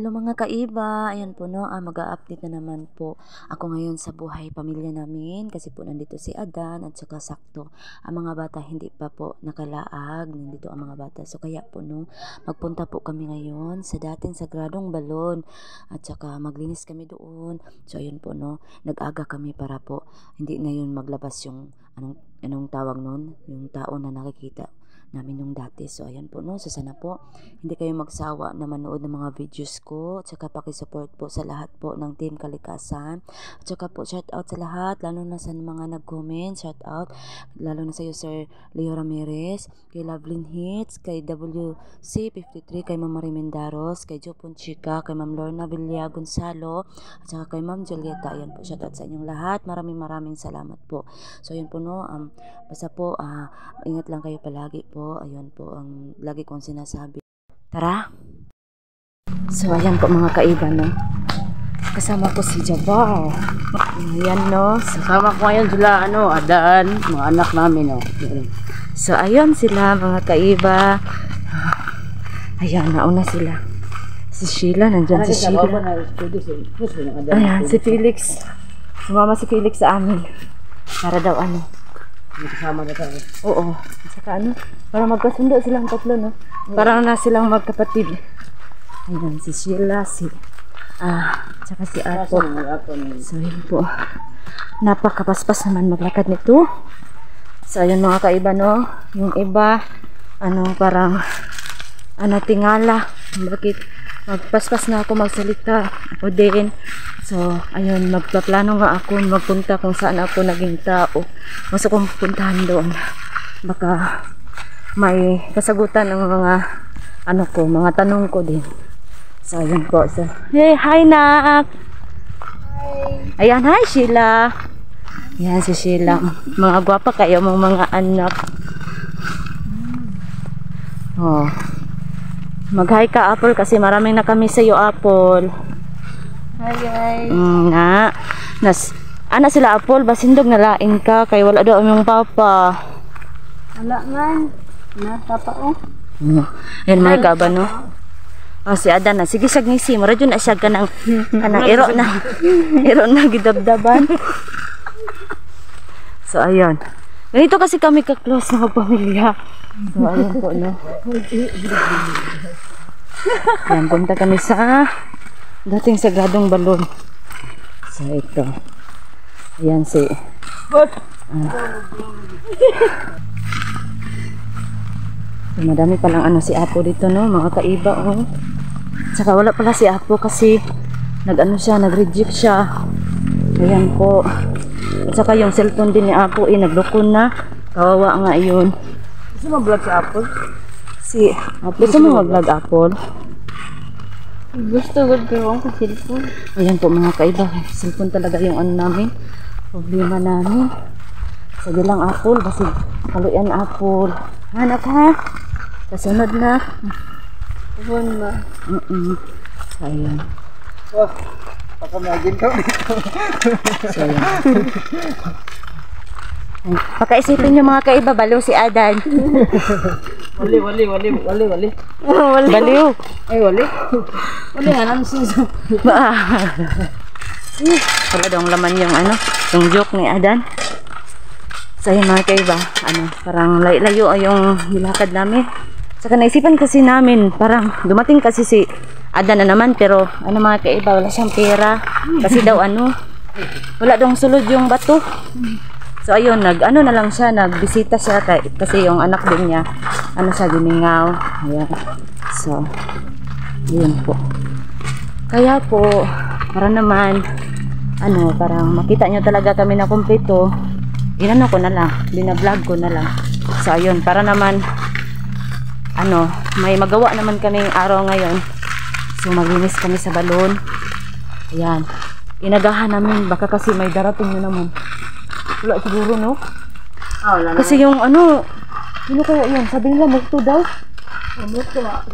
Hello mga kaiba, ayan po no, mag-a-update na naman po ako ngayon sa buhay pamilya namin kasi po nandito si Adan at saka sakto ang mga bata hindi pa po nakalaag, nandito ang mga bata. So kaya po no, magpunta po kami ngayon sa dating sagradong balon at saka maglinis kami doon. So ayun po no, nag-aga kami para po hindi na yun maglabas yung anong tawag nun, yung tao na nakikita namin yung dati. So ayan po no, so sana po hindi kayo magsawa na manood ng mga videos ko at saka pakisupport po sa lahat po ng Team Kalikasan at saka po shout out sa lahat, lalo na sa mga nag-comment, shout out lalo na sa iyo Sir Leo Ramirez, kay Lovelyn Hits, kay WC53, kay Ma'am Marie Mendaros, kay Jopon Chica, kay Ma'am Lorna Villa Gonzalo at saka kay Ma'am Julieta. Ayan po, shout out sa inyong lahat, maraming salamat po. So ayan po no, basta po ingat lang kayo palagi po. Ayun po ang lagi kong sinasabi. Tara! So ayan po mga kaiba no, kasama ko si Jabar. Ayan no, kasama ko ngayon sila Adan, mga anak namin no. So ayun sila mga kaiba. Ayan, nauna sila. Si Sheila, nandyan si Sheila. Ayan, si Felix. Sumama si Felix sa amin. Para daw Kasama na tayo. Oo. Saka para magkasundo silang tatlo, no? Parang na silang magkapatid. Ayan, si Sheila, saka si Apo. So, yun po. Napakapaspas naman maglakad nito. So, yun mga kaiba, no? Yung iba, parang, tingala. Bakit? Magpaspas na ako magsalita. Ako din. So, ayun, magpaplano nga ako magpunta kung saan ako naging tao. Gusto kong puntahan doon. Baka may kasagutan ng mga mga tanong ko din. So, ayun po. So, hey, hi nak! Hi! Ayan, hi Sheila! Ayan si Sheila. Mga gwapa kayo mga anak. Oh. Mag-hi ka Apple kasi maraming nakamiss sa'yo Apple. Hi guys. Ana sila Apple, basindog na lain ka kay wala daw yung papa. Wala man. Papa oh. Yan mga gaba no. Si Adan na sige sag ngisi, mara jud na siya kanang iro na. Iro na gidabdaban. So ayun. Ganito kasi kami ka-close na pamilya. So ayun po no. Yan, punta kami sa dating sagradong balon. So ito. Ayan si so, madami palang si Apo dito no, mga kaiba oh. Saka wala pala si Apo kasi nag-reject siya. Ayan po. At saka yung cellphone din ni Apo naglukon na. Kawawa nga yun. Gusto mo vlog si Apple? Si Apple. Gusto mo mag-vlog Apple? Gusto ko pero ang cellphone. Ayan po mga kaiba. Cellphone talaga yung namin. Problema namin. Sige lang Apple. Kasi kaluyan Apple. Hanap ha? Kasunod na. Phone ba? Ayan. Oh, pakamagin ka dito. So ayan. Pakaisipin nyo mga kaiba, baliw si Adan. Wali. Baliw. Ay, wali. Wali, anong siso? Wala daw laman yung joke ni Adan. So yun mga kaiba, parang layo yung nilakad namin. Saka naisipan kasi namin, parang dumating kasi si Adan na naman, pero mga kaiba, wala siyang pera. Kasi daw wala daw sulod yung bato. So ayun, na lang siya, nagbisita siya kasi yung anak din niya, siya giningaw. Ayan. So, ayun po. Kaya po, para naman, parang makita nyo talaga kami na kumpleto, ko na lang, binablog ko na lang. So ayun, para naman, may magawa naman kaming araw ngayon. So maglinis kami sa balon. Ayan. Inagahan namin, baka kasi may darating na naman. Wala siguro no? Wala kasi yung kaya yun? Sabi nila multo daw. Multo nga.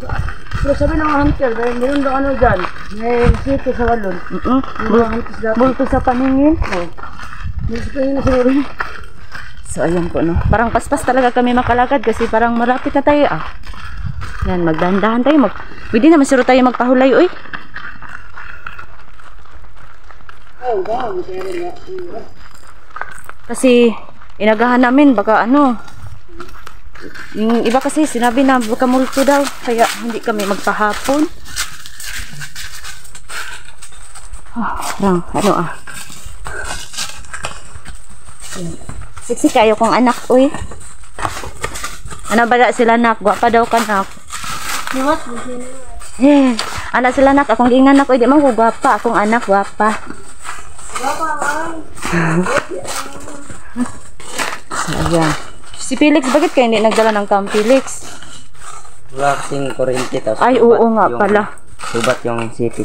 Pero sabi ng hunter, dahil meron daw dyan. May sito sa balon. Multo sa paningin. Multo na siguro. So ayan po no. Parang paspas talaga kami makalakad kasi parang malapit na tayo Yan, magdahan-dahan tayo. Pwede naman siguro tayo magpahulay, oy. Kasi inagahan namin baka ano. Yung iba kasi sinabi na baka multo daw kaya hindi kami magpahapon. Parang ano Siksi kayo kong anak, uy. Ano ba sila nak? Gwapa daw ka nak. Eh, anak sila nak, akong giingan nak, uy. Di man ko gwapa, akong anak, gwapa. Gwapa, ayan. Si Felix, bakit kayo hindi nagdala ng cam, Felix? Wala kasing kuryente. Ay, oo nga pala. Subat yung city.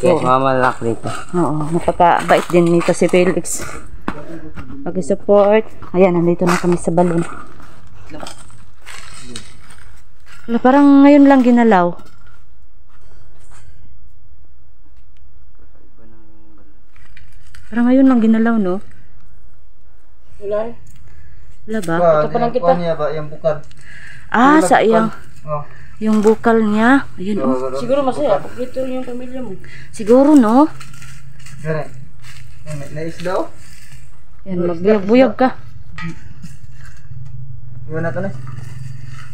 Kaya sumamalak dito. Oo, napakabait din nito si Felix. Pag-support. Ayan, nandito na kami sa balon. Wala, parang ngayon lang ginalaw. Parang ngayon lang ginalaw, no? Wala. Wala ba? Ito pa lang kita. Niya ba? Yung bukal. Ah, sa iyang. Oh. Yung bukal niya. Ayun, oh. Siguro masaya. Dito yung pamilya mo. Siguro, no? Gare. Naisdaw? Yan, magbuyag-buyag ka. Iwan na to na.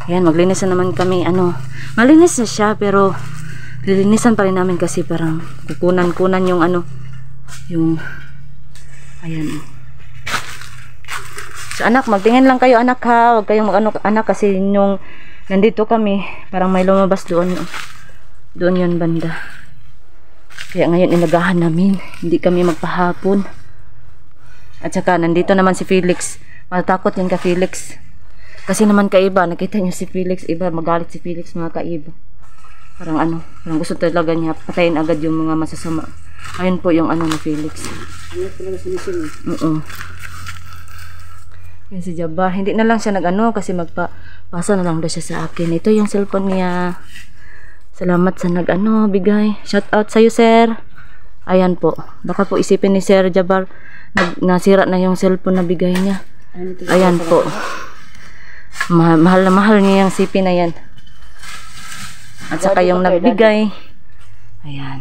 Yan, maglinis na naman kami. Ano, malinis na siya, pero lilinisan pa rin namin kasi parang kukunan-kunan yung ano, yung, ayan. So, anak, magtingin lang kayo, anak, ha. Huwag kayong mag-ano, anak, kasi yung nandito kami, parang may lumabas doon. Doon yun, banda. Kaya ngayon, inagahan namin. Hindi kami magpahapon. At saka, nandito naman si Felix. Matakot yan ka, Felix. Kasi naman kaiba, nakita niyo si Felix, iba, magalit si Felix, mga kaiba. Parang ano, parang gusto talaga niya patayin agad yung mga masasama. Ayun po yung ano ni Felix. Ano talaga sinisin? Oo. Yan si Jabbar. Hindi na lang siya nag-ano kasi magpapasa na lang daw siya sa akin. Ito yung cellphone niya. Salamat sa nag-ano, bigay. Shout out sa'yo, sir. Ayan po. Baka po isipin ni Sir Jabbar, nasira na yung cellphone na bigay niya. Ayan po. Mahal na mahal niya yung CP na yan. At saka yung nagbigay. Ayan.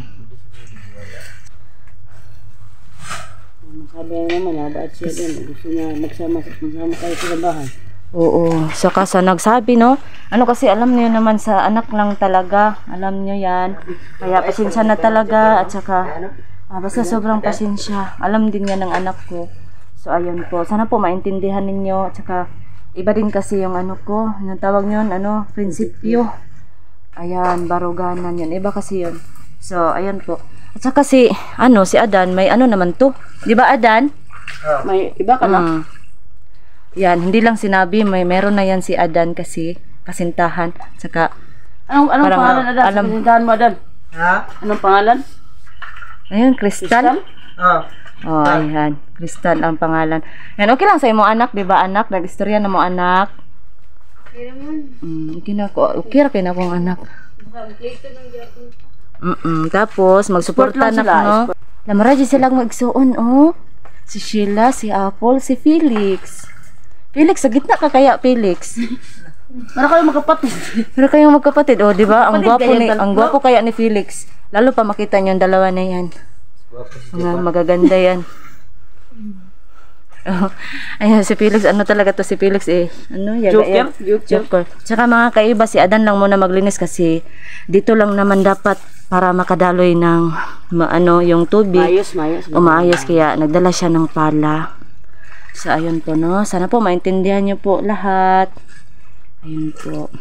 Sabi na naman, ba't siya din? Gusto niya magsama kayo sa bahay. Oo. Saka sa nagsabi, no? Ano kasi alam niyo naman sa anak lang talaga. Alam niyo yan. Kaya pasensya na talaga. At saka basta sobrang pasensya. Alam din yan ng anak ko. So ayun po. Sana po maintindihan ninyo. At saka iba din kasi yung ano ko. Yung tawag nyo, ano, prinsipyo. Ayan, baruganan yan. Iba kasi yun. So ayun po. At saka si Adan, may ano naman to. Di ba, Adan? May iba ka na? Yan, hindi lang sinabi, meron na yan si Adan kasi kasintahan. Saka Anong parang, pangalan, Adan? alam, Kasintahan mo, Adan? Ha? Anong pangalan? ayun, Crystal. Oh. Oh, ayan. Crystal ang pangalan. Yan, okay lang sa imo anak, di ba anak? Nag-istorya na mo anak. Okay naman. Okay na ko. Okay ra kay na kong anak. Tapos magsuporta na ko, no? Lamara di silang magsuon, oh. Si Sheila, si Apple, si Felix. Felix, sa gitna ka kaya, Felix? Para kayo magkapatid. Pero kayong magkapatid, oh, di ba? Ang Kapatid gwapo kayo, ni, tatlo. ang gwapo kaya ni Felix. Lalo pa makita niyo yung dalawa na yan. Mga magaganda yan. Oh, ayun, si Felix, ano talaga to si Felix eh. Ano, yaga yan. Joker. Tsaka mga kaiba, si Adan lang muna maglinis kasi dito lang naman dapat para makadaloy ng yung tubig. Mayos. Umaayos kaya nagdala siya ng pala. So ayun po, no. Sana po maintindihan niyo po lahat. Ayun po.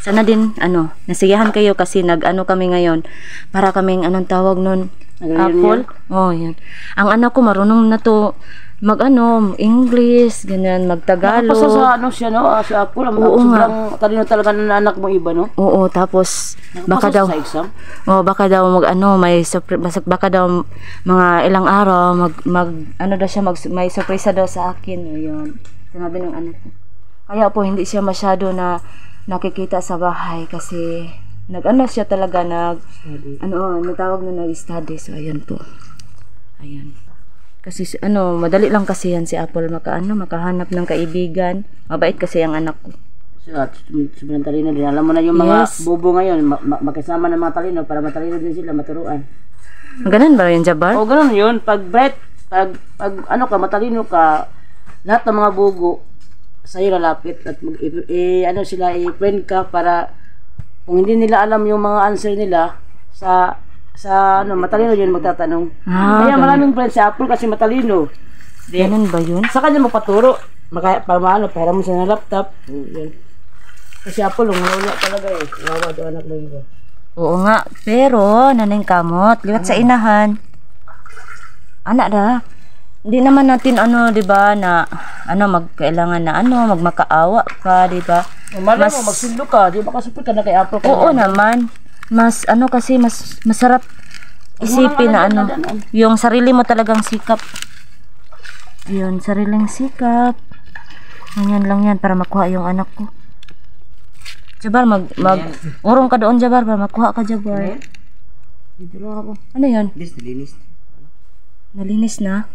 Sana din nasiyahan kayo kasi nag-ano kami ngayon para kaming anong tawag nun, Apple. Oh, yan. Ang anak ko marunong na to English, ganyan, Nakapasa magtagalog. sa siya, no? Sa Apple. Oo nga. Sobrang talino talaga ng anak mo iba, no? Oo, tapos baka daw Sa exam? baka daw baka daw mga ilang araw daw siya may surpresa daw sa akin, yun. Sinabi ng anak ko. Kaya po hindi siya masyado na nakikita sa bahay kasi siya talaga natawag na nag-study. So ayun po. Ayun. Kasi madali lang kasi yan si Apple makahanap ng kaibigan. Mabait kasi ang anak ko. Sobrang talino din. Alam mo na yung mga bobo ngayon, makisama ng mga talino para matalino din sila, maturuan. Ganun ba yun, Jabar? O ganun yun, pag bright, pag ano ka, matalino ka, lahat ng mga bugo, sa'yo lalapit at ano sila, i-friend ka para kung hindi nila alam yung mga answer nila, sa ano, matalino yun magtatanong. Kaya maraming friends si Apple kasi matalino. Ganun ba yun? Sa kanya magpaturo, para mo sa laptop. Yun. Kasi Apple, wala talaga eh. Wawa doon anak mo yun. Oo nga, pero nanay kamot, liwat sa inahan. Anak da. Hindi naman natin ano, 'di ba, na ano magkailangan na ano, magmakaawa ka, 'di ba? Malay mo magsundo ka, di ba kasupit ka na kay Apple ka. Oo naman. Mas ano kasi mas masarap isipin na ano, yung sarili mo talagang sikap. Yun, sariling sikap. Ganyan lang yan para makuha yung anak ko. Jabar, urong ka doon, Jabar, para makuha ka, Jabar. Dito lang ako. Ano yun? Nalinis. Nalinis na?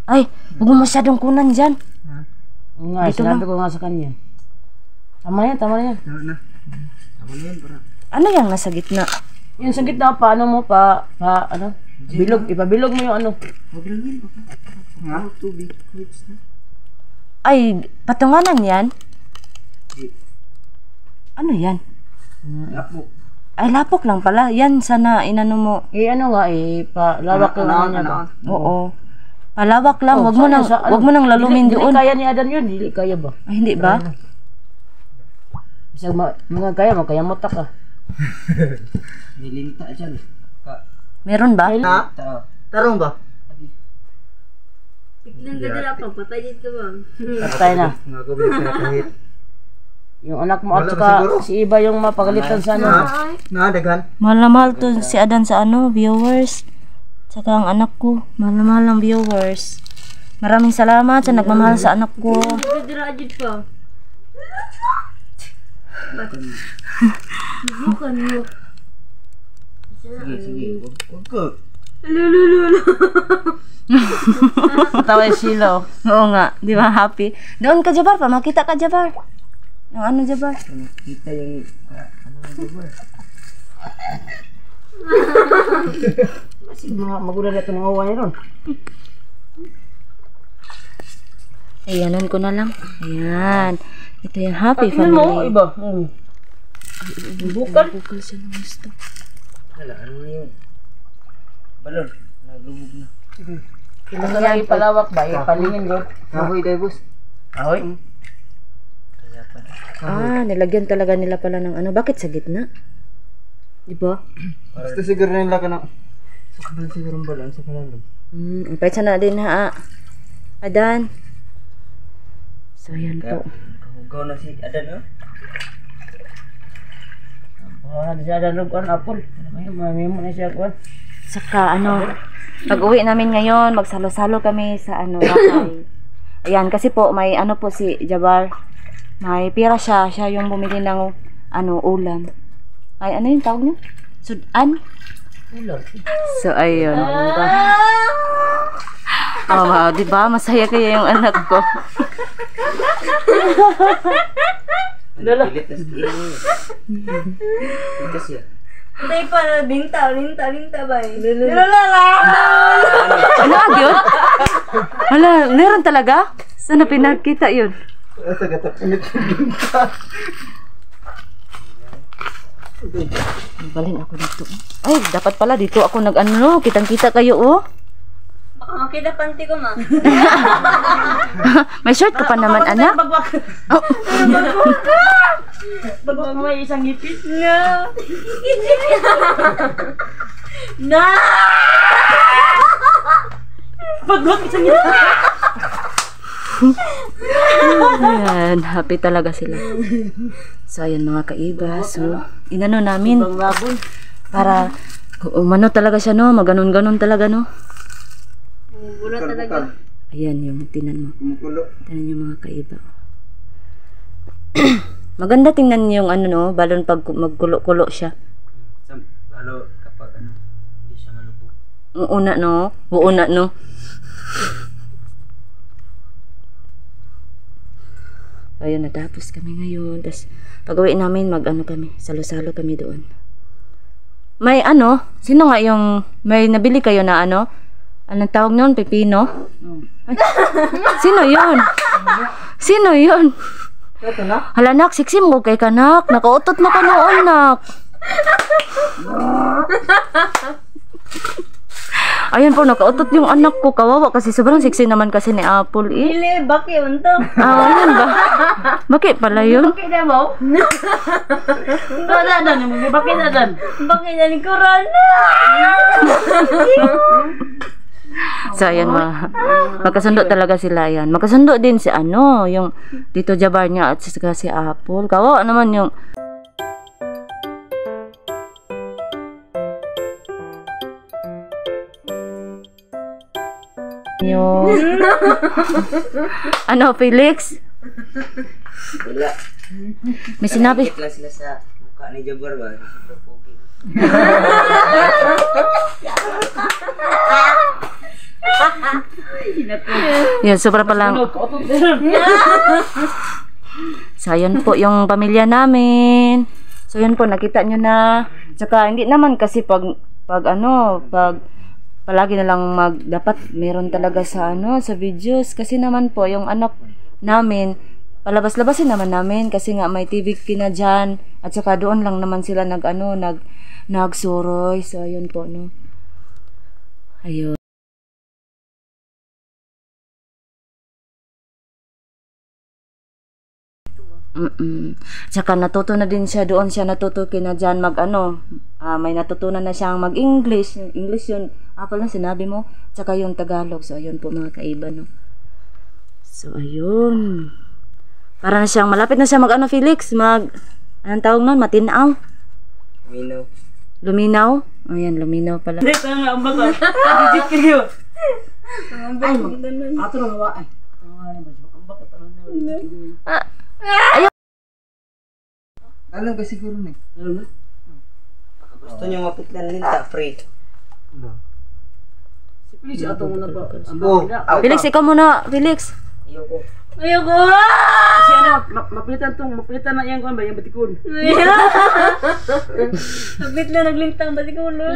Ay, huwag mo masyadong kunan dyan. Oo nga, sinabi ko nga sa kanya. Tama yan, tama na yan. Tama na yan, para. Ano yung nasa gitna? Yung sa gitna, paano mo ano? Bilog, ipabilog mo yung ano. Huwag lang yan, baka. Nga, tubig. Quits na. Ay, patunganan yan? Ano yan? Lapok. Ay, lapok lang pala. Yan, sana inano mo. Ano nga, palawak lang niya ba? Oo. Palawak lang, wag mo nang lalumin doon. Dili kaya ni Adan yun, dili kaya ba? Ay, hindi ba? Isang mga kaya mo, kaya mo ka. Nilinta dyan. Meron ba? Tarong ba? Tignan ka nila pa, patay dito ba? Patay na. Mga gabi kahit. Yung anak mo at saka si Iba yung mapagalitan sa ano. Daghan. Mahal na mahal to si Adan sa ano, viewers. Tsaka ang anak ko, mahal na mahal ng viewers. Maraming salamat sa nagmamahal sa anak ko. Dira ajud pa. Bukan mo. Sige. Huwag ka. Lulululu. Tawa yung silo. Oo nga, di ba happy? Doon ka, Jabar, pa makita ka, Jabar. Yung ano, Jabar? Kita yung Jabar. Kasi magulan na ito mga uwan niya ron. Ayanan ko na lang. Ayan. Ito yung happy Tingnan mo, family. Iba. Bukal. Bukal siya ng gusto. Hala, ano na yun? Balon. Naglubog na. Kailangan lang ipalawak ba? Ipalingin yun. Kahoy, Daibus. Ahoy. Kaya pala. Ah, nilagyan talaga nila pala ng ano. Bakit sa gitna? Di ba? Basta siguro nila ka na. Sakbal siguro ang balon sa kalalim. Ang paitsa na din ha. Adan. So, yan po. Kahugaw na si Adan, no? Baka na siya dalog kan apple. May mo na siya kuan. Saka ano, pag-uwi namin ngayon, magsalo-salo kami sa ano, bakay. Ayan, kasi po, may ano po si Jabar. May pira siya. Siya yung bumili ng ano, ulam. Ay, ano yung tawag niya? Sudan? So, ayun. Oh, di ba? Masaya kaya yung anak ko. Pilit na siya. Pikas yan. Tay pa linta ba? Ano yun? Wala, meron talaga? Saan na pinakita yun? Balhin ako dito. Ay, dapat pala dito ako nag-ano, kitang-kita kayo, oh. Baka makita panty ko ma. May short ka pa naman, anak. Oh. Bagwag mo may isang ngipit. No. Na! Bagwag isang ngipit. Ayan, happy talaga sila. So, ayan mga kaiba. So, inano namin para umano talaga siya, no? Maganon-ganon talaga, no? Wala talaga. Ayan yung tinan mo. Kumukulo. Tinan yung mga kaiba. Maganda tingnan yung ano, no? Balon pag magkulo-kulo siya. Lalo kapag ano, hindi siya malubog. Uuna, no? Uuna, no? Ayun, natapos kami ngayon. Tapos, pag uwi namin, mag-ano kami, salo-salo kami doon. may ano, sino nga yung, may nabili kayo na ano? Anong tawag nun? Pepino? Ay, sino yun? Sino yun? Ito na? Hala nak, siksi mo kay kanak. Nakautot mo ka noon nak. Ayun po, nakautot yung anak ko. Kawawa kasi sobrang siksi naman kasi ni Apple eh. Ili, baki unto. Ah, ayun ba? Bakit pala yun? Bakit na mo? Dadan, bakit dadan? Baki na ni Corona. So, ayan magkasundo talaga sila yan. Magkasundo din si ano, yung Tito Jabar niya at saka si Apple. Kawawa naman yung ano, Felix? Wala. May sinabi. Nakikita lang sila sa mukha ni Jabar ba? Sobrang pogi. Yan, sobra palang. So, ayun po yung pamilya namin. So, yun po, nakita nyo na. Tsaka, hindi naman kasi pag palagi na lang dapat meron talaga sa sa videos. Kasi naman po, yung anak namin, palabas-labasin naman namin kasi nga may TV kina dyan. At saka doon lang naman sila nagsuroy. So, ayun po, no. Ayun. Tsaka natuto na din siya doon siya natuto kina dyan may natutunan na siyang mag-English. English yun. Apple na sinabi mo. Tsaka yung Tagalog. So, ayun po mga kaiba, no. So, ayun. Para na siyang, malapit na siya Felix? Anong tawag nun? Matinaw? Minaw. Luminaw? Ayan, luminaw pala. Hindi, nga ang baga. Digit kayo. Ay, ato na hawa. Ay, ang baka talaga na. Alam ka siguro na eh. Alam na? Gusto niyo mapitlan linta, free. Si Felix, ato muna ba? Felix, ikaw muna. Felix. Ayoko. Ayoko! Kasi mapilitan na yan kung ba, yung batikon. Sabit lang naglintang balik ko ulo.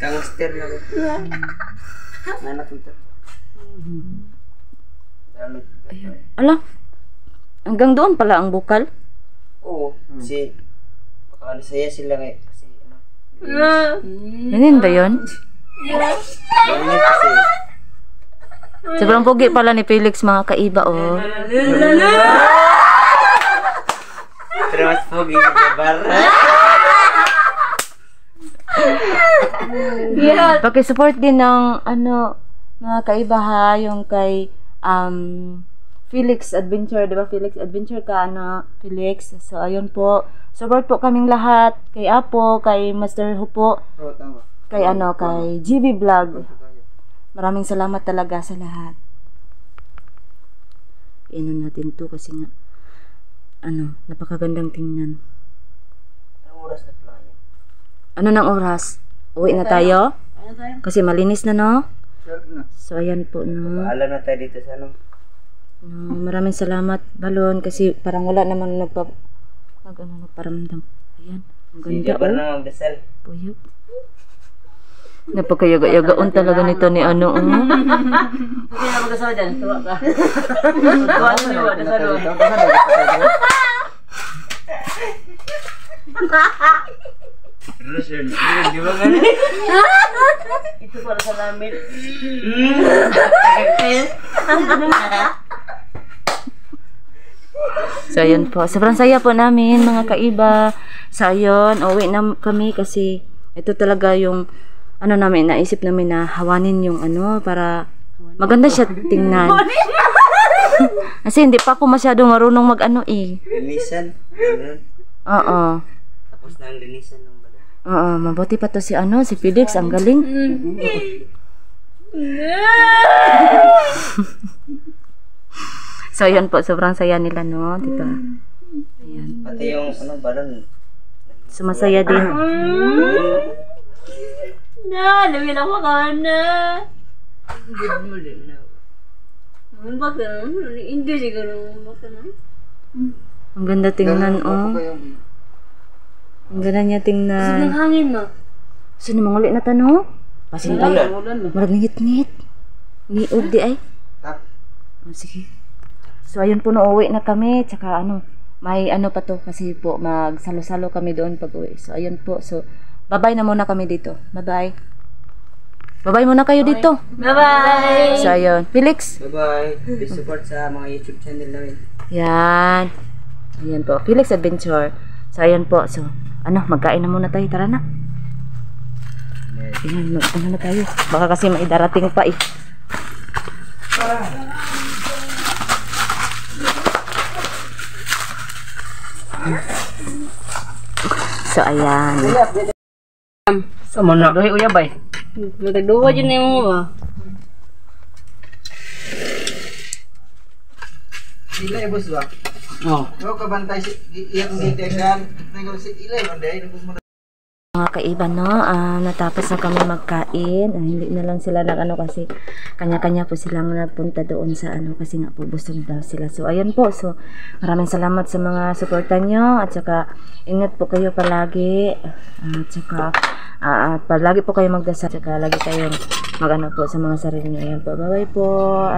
Gangster na ko. Nanak ito. Damit. Ala, hanggang doon pala ang bukal. Oo. Kasi, baka nasaya sila ngayon. Kasi, Ganyan ba yun? ganyan kasi. Sobrang pogi pala ni Felix, mga kaiba, oh. Pero mas pogi sa Jabar. Paki-support din ng mga kaiba ha, yung kay Felix Adventure, di ba? Felix Adventure ka, Felix. So, ayun po. Support po kaming lahat. Kay Apo, kay Master Hupo, Oo, tama. kay kay GB Vlog. Maraming salamat talaga sa lahat. Inon natin to kasi nga, napakagandang tingnan. Anong oras na playa? Ano ng oras? Uwi na tayo? Ano tayo? Kasi malinis na, no? Sure na. So, ayan po, no? Paalam na tayo dito sa No, maraming salamat, Balon, kasi parang wala namang nagparamdam. Ayan, ang Si ganda, Jabar oh. na magdasal. Puyog. Napakayaga-yagaon talaga nito ni Hindi na magkasama dyan. Tuwa ka. Tuwa na niyo. Nasalo. Russian. Di ba ganun? Ito para sa namin. So, ayun po. Sobrang saya po namin, mga kaiba. So, ayun, uwi na kami kasi ito talaga yung naisip namin na hawanin yung para maganda siya tingnan. Kasi hindi pa ako masyadong marunong Linisan. Ganun. Oo. Tapos na ang linisan ng balon. Oo, mabuti pa to si Felix, ang galing. So, ayun po, sobrang saya nila, no? Diba? Ayan. Pati yung balon. Sumasaya din. Dami lang makana. Baka hindi siguro baka na. Ang ganda tingnan, Ako oh. ba yung Ang ganda niya Kasi tingnan. ng hangin no. So, namanguli na tanong? Pasin tayo. Ulan ba? Marag ngit-ngit. Niog di ay. Tap. Oh, sige. So, ayun po, nauwi na kami. Tsaka ano, may ano pa to. Kasi po, magsalo-salo kami doon pag uwi. So, ayun po. So, bye-bye na muna kami dito. Bye-bye. Bye-bye muna kayo dito. Bye-bye! So, ayun. Felix. Bye-bye. Please support sa mga YouTube channel namin. Yan. Ayan po. Felix Adventure. So, ayan po. So, ano, magkain na muna tayo. Tara na. Ayan, ano na tayo. Baka kasi may darating pa eh. So, ayan. Sama na. Dohi uyabay. Nagduwa dyan na yung mga ba? Ilay boss ba? Oh. No kabantay si iyang detekan. Nang si ilay man dai nabus mo. Mga kaiban, no? Natapos na kami magkain. Hindi na lang sila nag ano kasi kanya-kanya po silang napunta doon sa ano kasi nga po busog daw sila. So, ayun po. So, maraming salamat sa mga suporta nyo at saka ingat po kayo palagi at saka palagi po kayo magdasal at saka lagi kayong mag-ano po sa mga sarili nyo. Ayan po. Bye-bye po.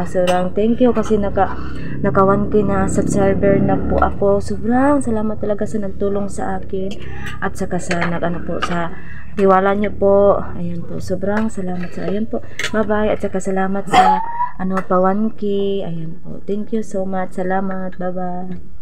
So lang, thank you kasi naka 1K na subscriber na po ako. Sobrang salamat talaga sa nagtulong sa akin at saka sa nag-ano po sa tiwala nyo po. Ayan po. Sobrang salamat sa ayan po. Bye-bye at saka salamat sa ano pa 1K. Ayan po. Thank you so much. Salamat. Bye-bye.